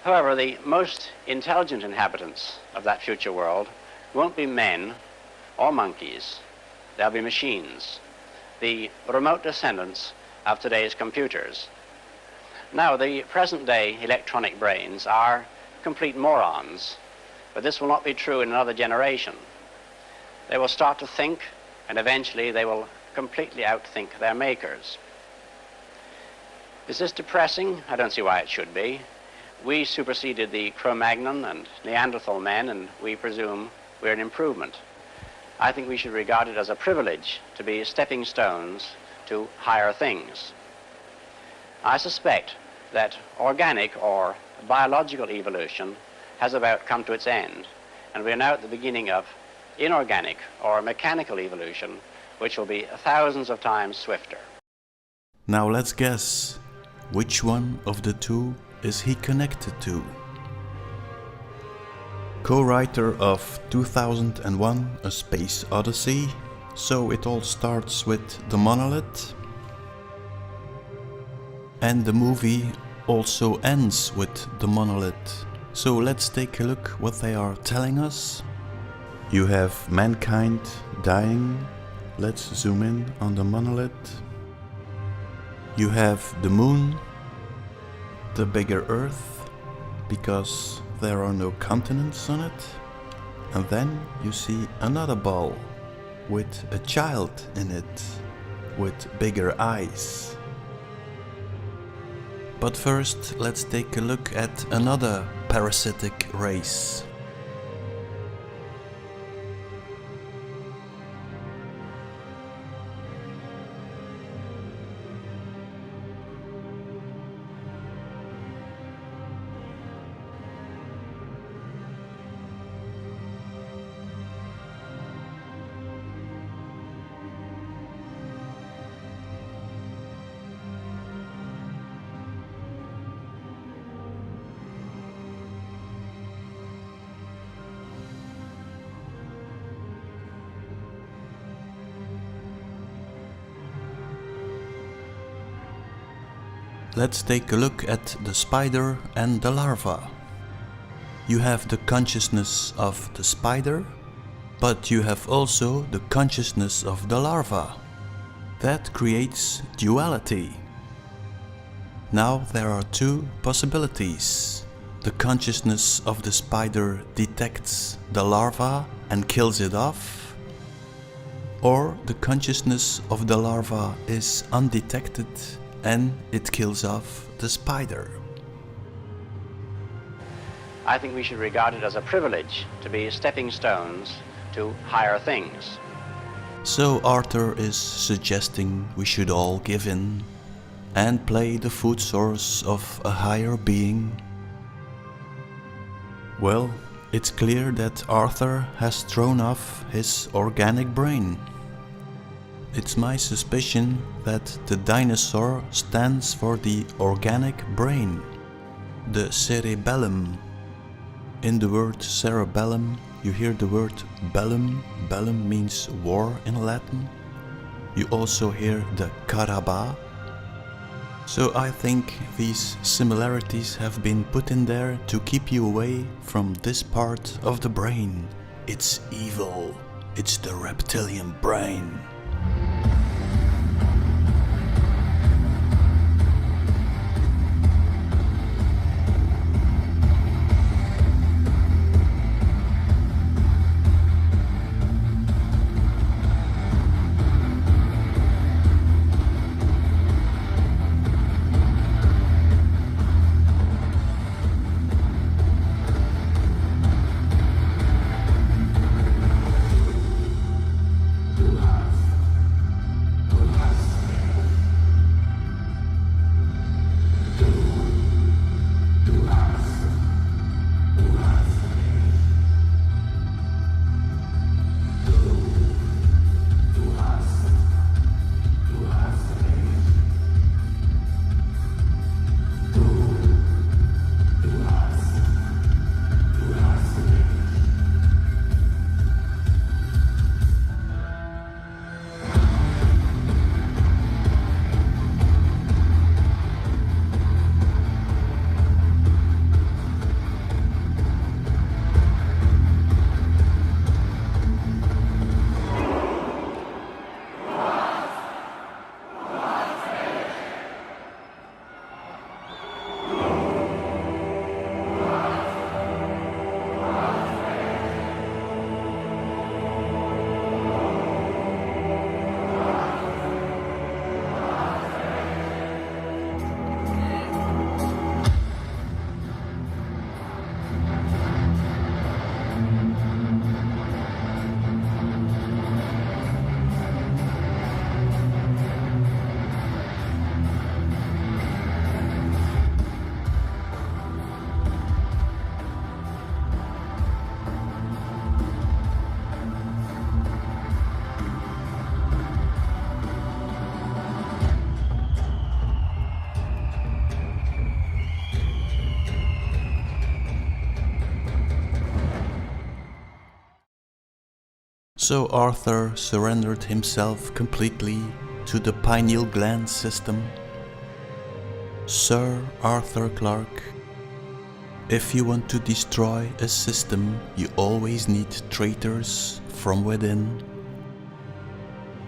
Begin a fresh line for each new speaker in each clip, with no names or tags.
However, the most intelligent inhabitants of that future world won't be men or monkeys. They'll be machines, the remote descendants of today's computers. Now, the present-day electronic brains are complete morons, but this will not be true in another generation. They will start to think, and eventually they will completely outthink their makers. Is this depressing? I don't see why it should be. We superseded the Cro-Magnon and Neanderthal men, and we presume we're an improvement. I think we should regard it as a privilege to be stepping stones to higher things. I suspect that organic or biological evolution has about come to its end, and we are now at the beginning of inorganic or mechanical evolution, which will be thousands of times swifter.
Now let's guess, which one of the two is he connected to? Co-writer of 2001 A Space Odyssey, so it all starts with the monolith. And the movie also ends with the monolith. So let's take a look what they are telling us. You have mankind dying. Let's zoom in on the monolith. You have the moon, the bigger Earth, because there are no continents on it. And then you see another ball with a child in it, with bigger eyes. But first, let's take a look at another parasitic race. Let's take a look at the spider and the larva. You have the consciousness of the spider, but you have also the consciousness of the larva. That creates duality. Now there are two possibilities. The consciousness of the spider detects the larva and kills it off, or the consciousness of the larva is undetected and it kills off the spider.
I think we should regard it as a privilege to be stepping stones to higher things.
So Arthur is suggesting we should all give in and play the food source of a higher being. Well, it's clear that Arthur has thrown off his organic brain. It's my suspicion that the dinosaur stands for the organic brain, the cerebellum. In the word cerebellum, you hear the word bellum. Bellum means war in Latin. You also hear the caraba. So I think these similarities have been put in there to keep you away from this part of the brain. It's evil. It's the reptilian brain. So Arthur surrendered himself completely to the pineal gland system. Sir Arthur Clarke, if you want to destroy a system, you always need traitors from within.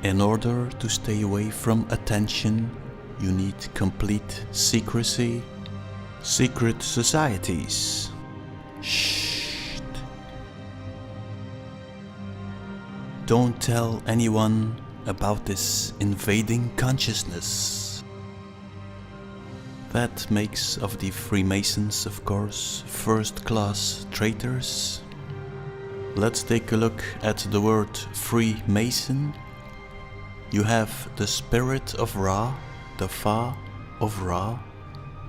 In order to stay away from attention, you need complete secrecy. Secret societies. Shh. Don't tell anyone about this invading consciousness. That makes of the Freemasons, of course, first-class traitors. Let's take a look at the word Freemason. You have the spirit of Ra, the Fa of Ra,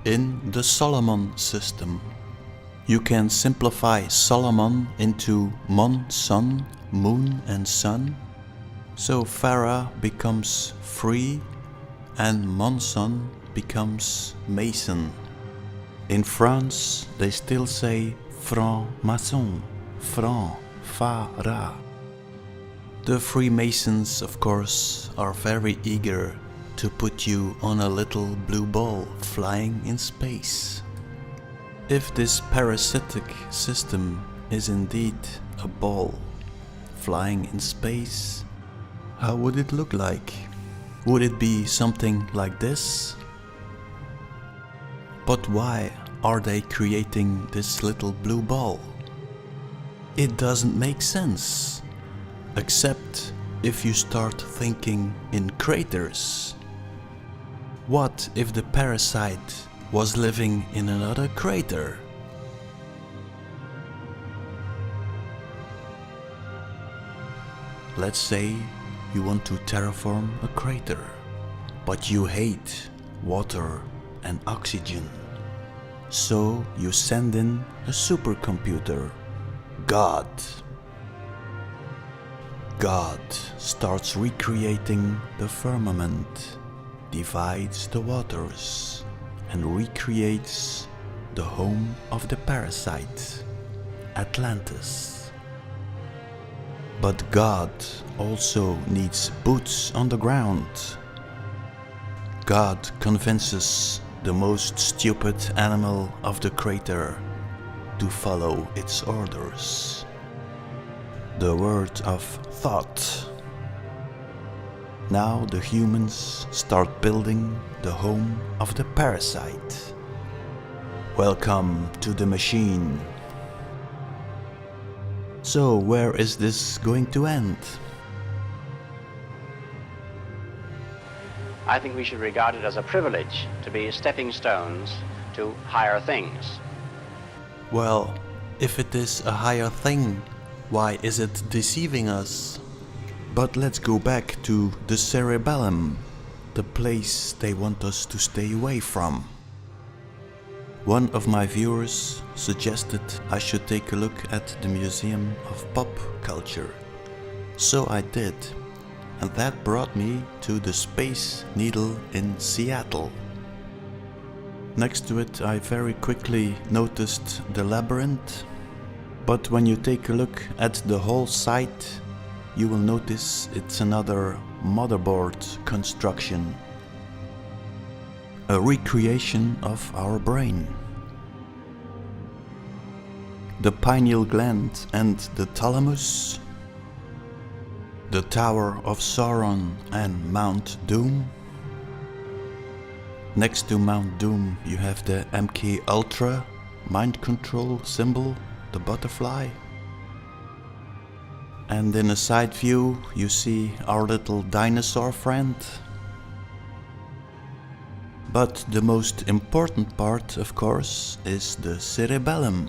in the Solomon system. You can simplify Solomon into Mon, Sun, Moon and Sun. So Pharaoh becomes free and Monson becomes Mason. In France they still say franc-maçon, franc, Pharaoh. The Freemasons, of course, are very eager to put you on a little blue ball flying in space. If this parasitic system is indeed a ball flying in space, how would it look like? Would it be something like this? But why are they creating this little blue ball? It doesn't make sense, except if you start thinking in craters. What if the parasite was living in another crater? Let's say you want to terraform a crater, but you hate water and oxygen. So you send in a supercomputer, God. God starts recreating the firmament, divides the waters, and recreates the home of the parasite, Atlantis. But God also needs boots on the ground. God convinces the most stupid animal of the crater to follow its orders. The word of thought. Now the humans start building the home of the parasite. Welcome to the machine. So where is this going to end?
I think we should regard it as a privilege to be stepping stones to higher things.
Well, if it is a higher thing, why is it deceiving us? But let's go back to the cerebellum, the place they want us to stay away from. One of my viewers suggested I should take a look at the Museum of Pop Culture. So I did, and that brought me to the Space Needle in Seattle. Next to it I very quickly noticed the labyrinth, but when you take a look at the whole site, you will notice it's another motherboard construction. A recreation of our brain. The pineal gland and the thalamus, the Tower of Sauron and Mount Doom. Next to Mount Doom you have the MK Ultra mind control symbol, the butterfly. And in a side view you see our little dinosaur friend. But the most important part, of course, is the cerebellum.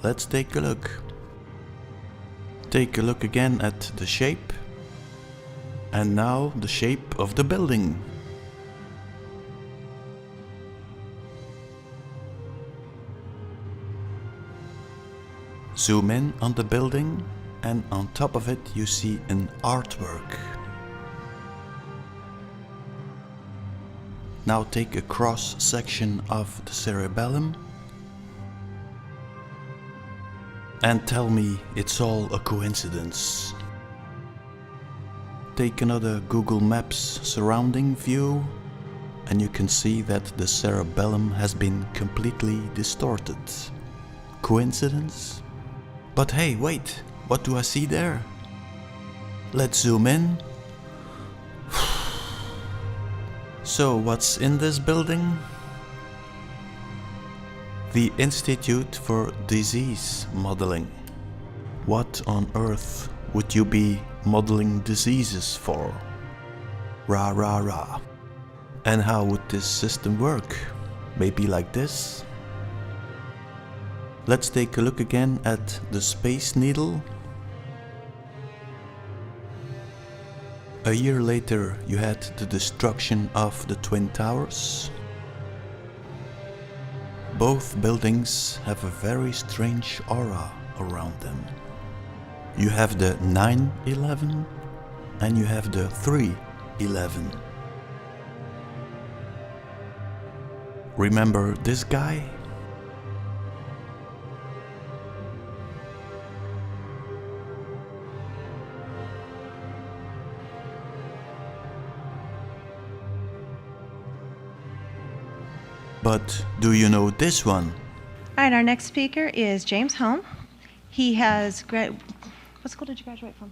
Let's take a look. Take a look again at the shape. And now the shape of the building. Zoom in on the building, and on top of it you see an artwork. Now take a cross section of the cerebellum and tell me it's all a coincidence. take another Google Maps surrounding view and you can see that the cerebellum has been completely distorted. Coincidence? But hey, wait, what do I see there? Let's zoom in. So what's in this building? The Institute for Disease Modeling. What on earth would you be modeling diseases for? Rah rah rah. And how would this system work? Maybe like this? Let's take a look again at the Space Needle. A year later you had the destruction of the Twin Towers. Both buildings have a very strange aura around them. You have the 9/11 and you have the 3/11. Remember this guy? But do you know this one?
All right, our next speaker is James Home. He has what school did you graduate from?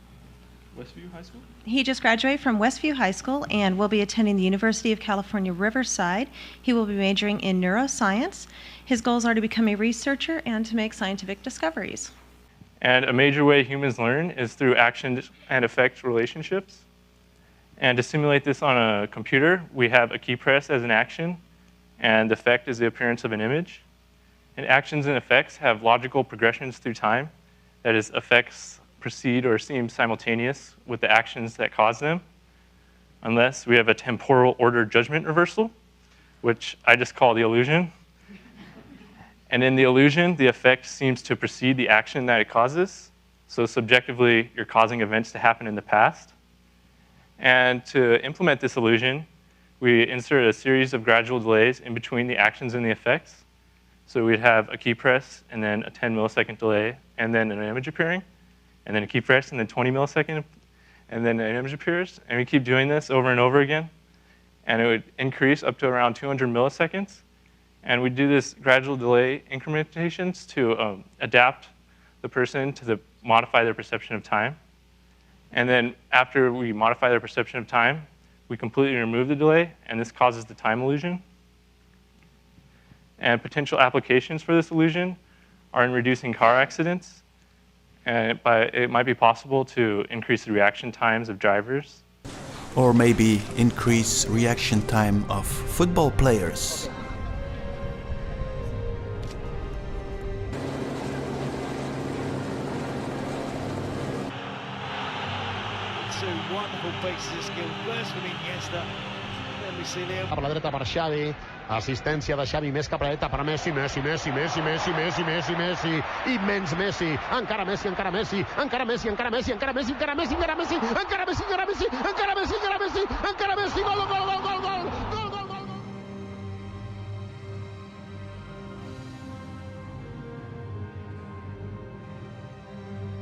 Westview High School?
He just graduated from Westview High School and will be attending the University of California, Riverside. He will be majoring in neuroscience. His goals are to become a researcher and to make scientific discoveries.
And a major way humans learn is through action and effect relationships. And to simulate this on a computer, we have a key press as an action, and effect is the appearance of an image. And actions and effects have logical progressions through time. That is, effects proceed or seem simultaneous with the actions that cause them, unless we have a temporal order judgment reversal, which I just call the illusion. And in the illusion, the effect seems to precede the action that it causes. So subjectively, you're causing events to happen in the past. And to implement this illusion, we insert a series of gradual delays in between the actions and the effects. So we'd have a key press, and then a 10 millisecond delay, and then an image appearing, and then a key press, and then 20 millisecond, and then an image appears. And we keep doing this over and over again. And it would increase up to around 200 milliseconds. And we do this gradual delay incrementations to adapt the person to modify their perception of time. And then after we modify their perception of time, we completely remove the delay, and this causes the time illusion. And potential applications for this illusion are in reducing car accidents. And it might be possible to increase the reaction times of drivers.
Or maybe increase reaction time of football players.
Two wonderful pieces of skill. First from Iniesta. Then we see Leo.
Per la dreta per Xavi, assistència de Xavi més cap a la dreta per Messi, Messi, immens Messi, encara Messi, encara Messi, encara Messi, encara Messi, encara Messi, encara Messi, encara Messi, encara Messi, encara Messi, encara Messi, encara Messi, encara Messi, gol, gol, gol, gol, gol, gol, gol, gol.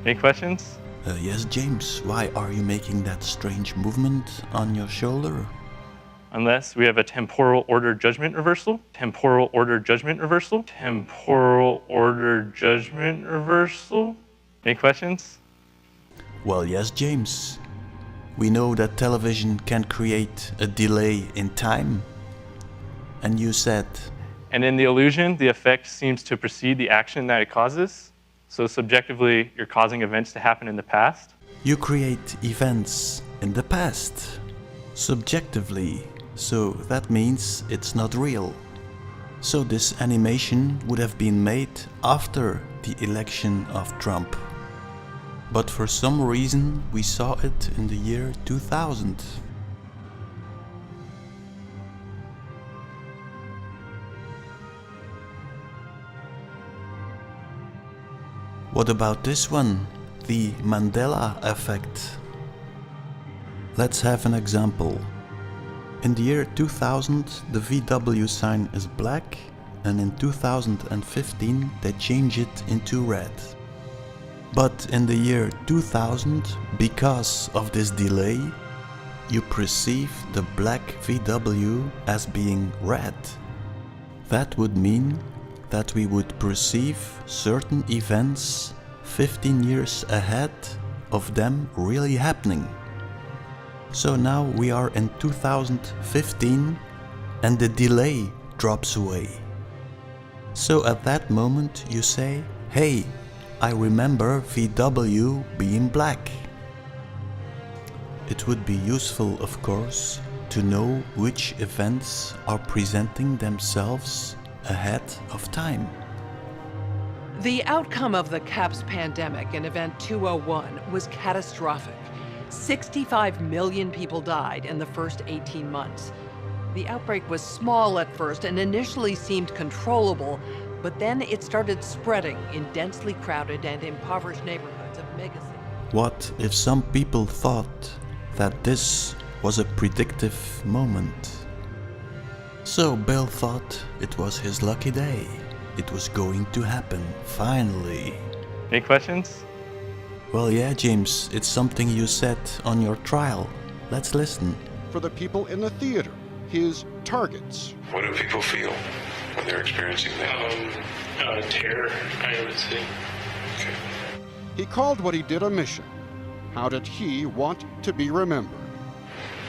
Any questions?
Yes, James, why are you making that strange movement on your shoulder?
Unless we have a temporal order judgment reversal. Temporal order judgment reversal. Temporal order judgment reversal. Any questions?
Well, yes, James. We know that television can create a delay in time. And you said...
And in the illusion, the effect seems to precede the action that it causes. So subjectively, you're causing events to happen in the past.
You create events in the past. Subjectively. So that means it's not real. So this animation would have been made after the election of Trump. But for some reason we saw it in the year 2000. What about this one? The Mandela effect. Let's have an example. In the year 2000, the VW sign is black, and in 2015 they change it into red. But in the year 2000, because of this delay, you perceive the black VW as being red. That would mean that we would perceive certain events 15 years ahead of them really happening. So now we are in 2015 and the delay drops away. So at that moment you say, hey, I remember VW being black. It would be useful, of course, to know which events are presenting themselves ahead of time.
The outcome of the CAPS pandemic in Event 201 was catastrophic. 65 million people died in the first 18 months. The outbreak was small at first and initially seemed controllable, but then it started spreading in densely crowded and impoverished neighborhoods of megacities.
What if some people thought that this was a predictive moment? So Bill thought it was his lucky day. It was going to happen, finally.
Any questions?
Well, yeah, James, it's something you said on your trial. Let's listen.
For the people in the theater, his targets.
What do people feel when they're experiencing that?
Terror, I would say.
Okay.
He called what he did a mission. How did he want to be remembered?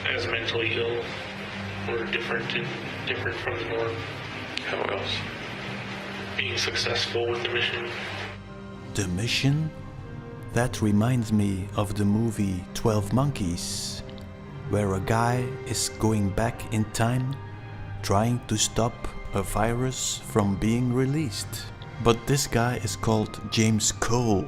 As mentally ill or different from the norm.
How else?
Being successful with the mission.
The mission? That reminds me of the movie 12 Monkeys, where a guy is going back in time trying to stop a virus from being released. But this guy is called James Cole.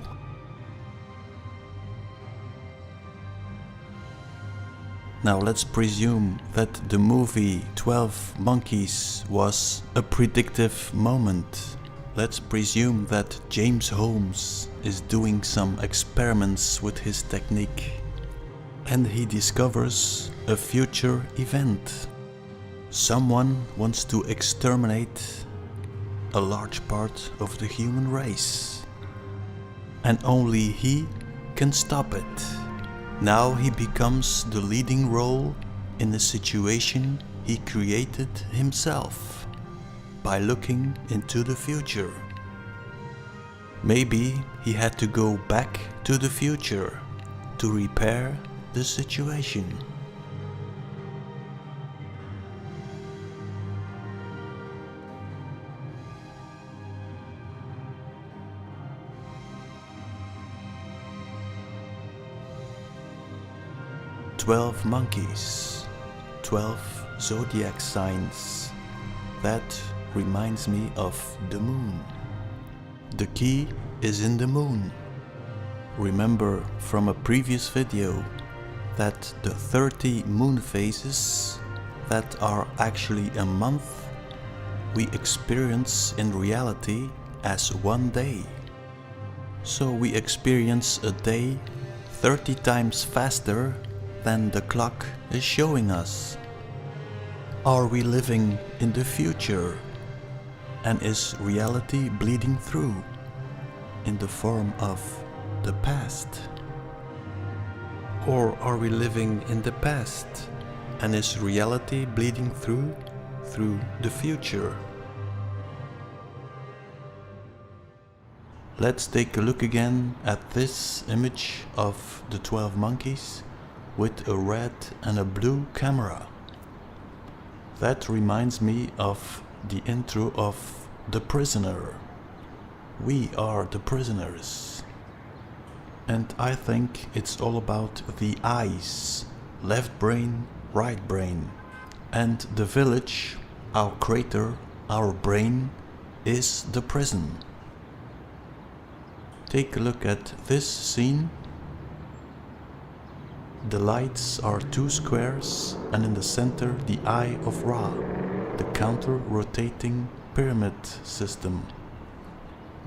Now let's presume that the movie 12 Monkeys was a predictive moment. Let's presume that James Holmes is doing some experiments with his technique and he discovers a future event. Someone wants to exterminate a large part of the human race and only he can stop it. Now he becomes the leading role in a situation he created himself by looking into the future. Maybe he had to go back to the future to repair the situation. "12 monkeys, 12 zodiac signs. That reminds me of the moon. The key is in the moon. Remember from a previous video that the 30 moon phases that are actually a month we experience in reality as one day. So we experience a day 30 times faster than the clock is showing us. Are we living in the future? And is reality bleeding through in the form of the past? Or are we living in the past and is reality bleeding through the future? Let's take a look again at this image of the 12 monkeys with a red and a blue camera. That reminds me of the intro of The Prisoner. We are the prisoners. And I think it's all about the eyes, left brain, right brain. And the village, our crater, our brain, is the prison. Take a look at this scene. The lights are two squares and in the center the Eye of Ra, the counter-rotating pyramid system.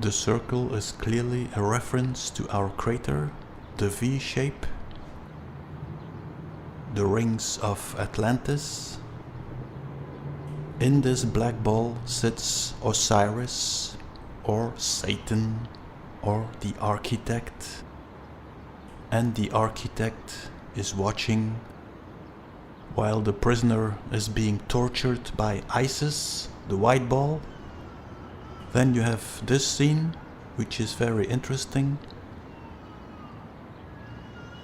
The circle is clearly a reference to our crater, the V shape, the rings of Atlantis. In this black ball sits Osiris, or Satan, or the architect. And the architect is watching while the prisoner is being tortured by ISIS, the white ball. Then you have this scene, which is very interesting.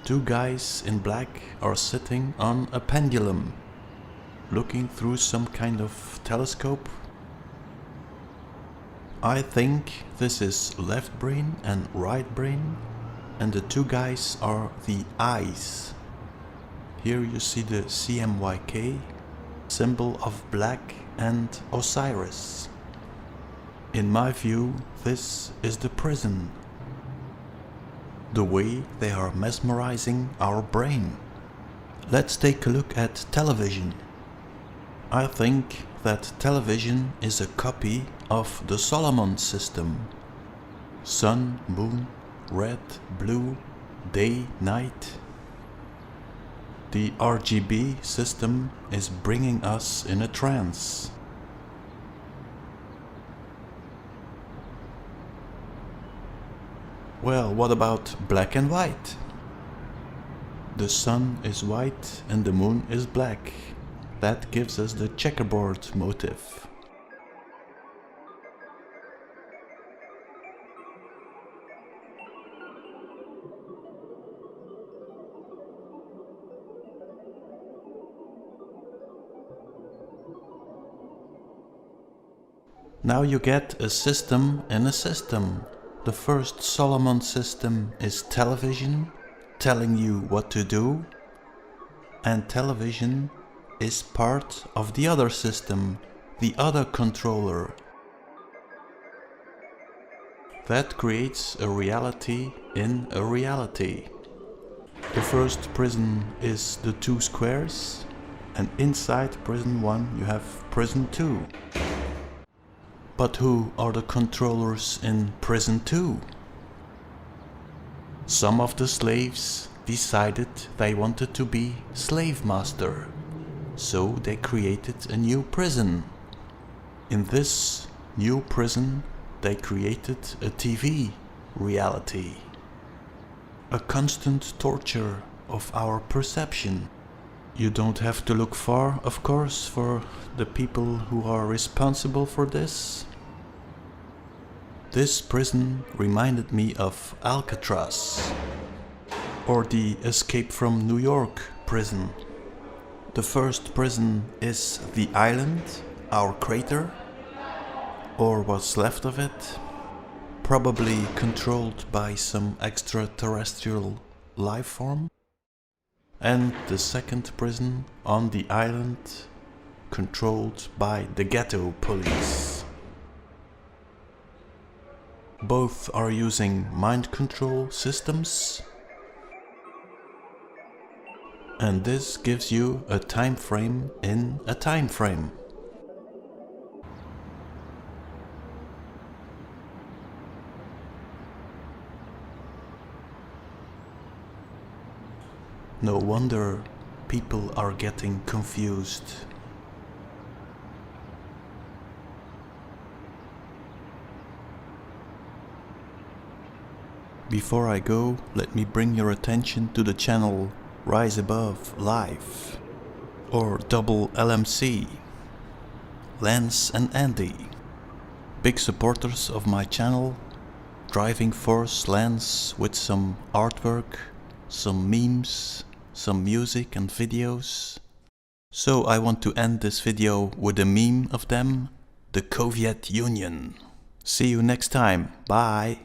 Two guys in black are sitting on a pendulum, looking through some kind of telescope. I think this is left brain and right brain, and the two guys are the eyes. Here you see the CMYK, symbol of black and Osiris. In my view, this is the prison. The way they are mesmerizing our brain. Let's take a look at television. I think that television is a copy of the Solomon system. Sun, moon, red, blue, day, night. The RGB system is bringing us in a trance. Well, what about black and white? The sun is white and the moon is black. That gives us the checkerboard motif. Now you get a system in a system. The first Solomon system is television, telling you what to do, and television is part of the other system, the other controller. That creates a reality in a reality. The first prison is the two squares, and inside prison 1 you have prison 2. But who are the controllers in prison 2? Some of the slaves decided they wanted to be slave master, so they created a new prison. In this new prison they created a TV reality. A constant torture of our perception. You don't have to look far, of course, for the people who are responsible for this. This prison reminded me of Alcatraz, or the Escape from New York prison. The first prison is the island, our crater, or what's left of it, probably controlled by some extraterrestrial life form. And the second prison on the island, controlled by the ghetto police. Both are using mind control systems, and this gives you a time frame in a time frame. No wonder people are getting confused. Before I go, let me bring your attention to the channel Rise Above Live, or Double LMC, Lance and Andy, big supporters of my channel, driving force Lance with some artwork, some memes, some music and videos. So I want to end this video with a meme of them, the Soviet Union. See you next time, bye!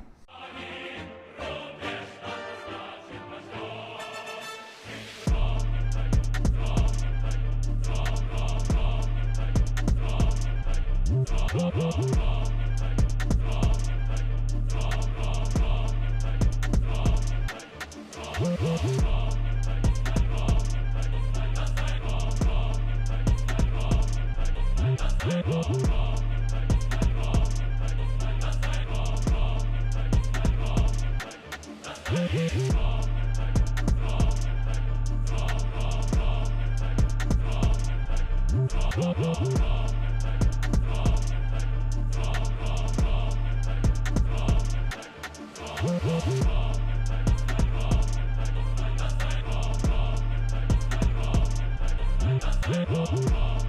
Messi.